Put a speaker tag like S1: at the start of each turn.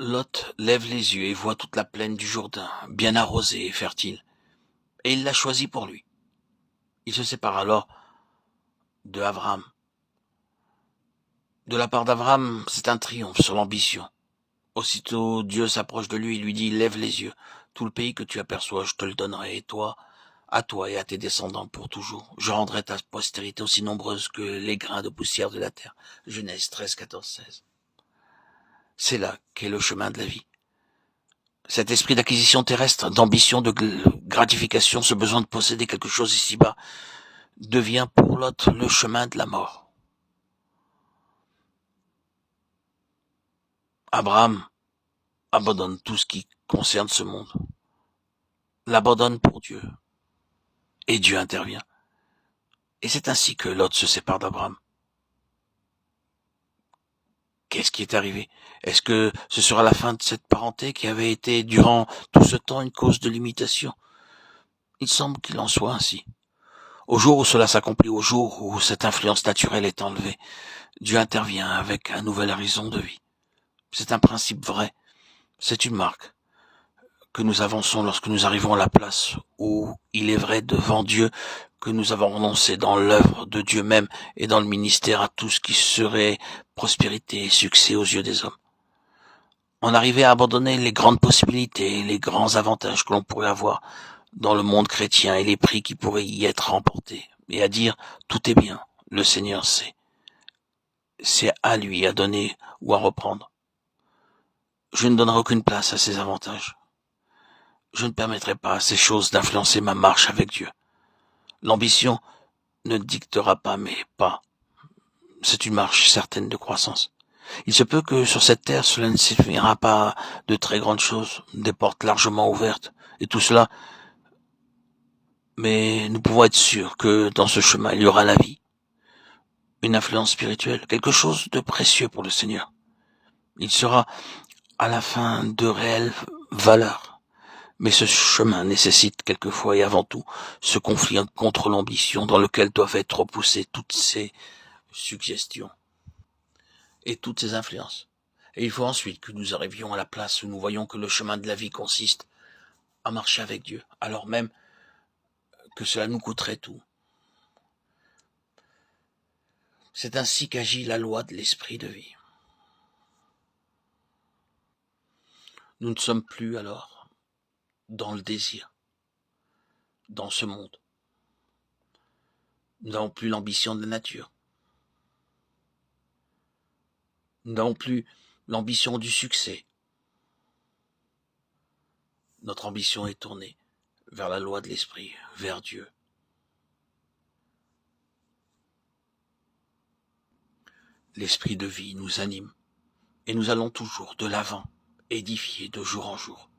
S1: Lot lève les yeux et voit toute la plaine du Jourdain, bien arrosée et fertile, et il l'a choisie pour lui. Il se sépare alors de Abraham. De la part d'Abraham, c'est un triomphe sur l'ambition. Aussitôt Dieu s'approche de lui et lui dit, lève les yeux, tout le pays que tu aperçois, je te le donnerai, et toi, à toi et à tes descendants pour toujours. Je rendrai ta postérité aussi nombreuse que les grains de poussière de la terre. Genèse 13, 14, 16. C'est là qu'est le chemin de la vie. Cet esprit d'acquisition terrestre, d'ambition, de gratification, ce besoin de posséder quelque chose ici-bas, devient pour Lot le chemin de la mort. Abraham abandonne tout ce qui concerne ce monde, l'abandonne pour Dieu, et Dieu intervient. Et c'est ainsi que Lot se sépare d'Abraham. Qu'est-ce qui est arrivé? Est-ce que ce sera la fin de cette parenté qui avait été durant tout ce temps une cause de limitation? Il semble qu'il en soit ainsi. Au jour où cela s'accomplit, au jour où cette influence naturelle est enlevée, Dieu intervient avec un nouvel horizon de vie. C'est un principe vrai, c'est une marque que nous avançons lorsque nous arrivons à la place où il est vrai devant Dieu que nous avons renoncé dans l'œuvre de Dieu même et dans le ministère à tout ce qui serait prospérité et succès aux yeux des hommes. On arrivait à abandonner les grandes possibilités et les grands avantages que l'on pourrait avoir dans le monde chrétien et les prix qui pourraient y être remportés, et à dire tout est bien, le Seigneur sait. C'est à lui à donner ou à reprendre. Je ne donnerai aucune place à ces avantages. Je ne permettrai pas à ces choses d'influencer ma marche avec Dieu. L'ambition ne dictera pas mes pas. C'est une marche certaine de croissance. Il se peut que sur cette terre, cela ne signifera pas de très grandes choses, des portes largement ouvertes, et tout cela, mais nous pouvons être sûrs que dans ce chemin, il y aura la vie, une influence spirituelle, quelque chose de précieux pour le Seigneur. Il sera à la fin de réelle valeur. Mais ce chemin nécessite quelquefois et avant tout ce conflit contre l'ambition dans lequel doivent être repoussées toutes ces suggestions et toutes ces influences. Et il faut ensuite que nous arrivions à la place où nous voyons que le chemin de la vie consiste à marcher avec Dieu, alors même que cela nous coûterait tout. C'est ainsi qu'agit la loi de l'esprit de vie. Nous ne sommes plus alors dans le désir, dans ce monde. Nous n'avons plus l'ambition de la nature. Nous n'avons plus l'ambition du succès. Notre ambition est tournée vers la loi de l'esprit, vers Dieu. L'esprit de vie nous anime et nous allons toujours de l'avant, édifiés de jour en jour.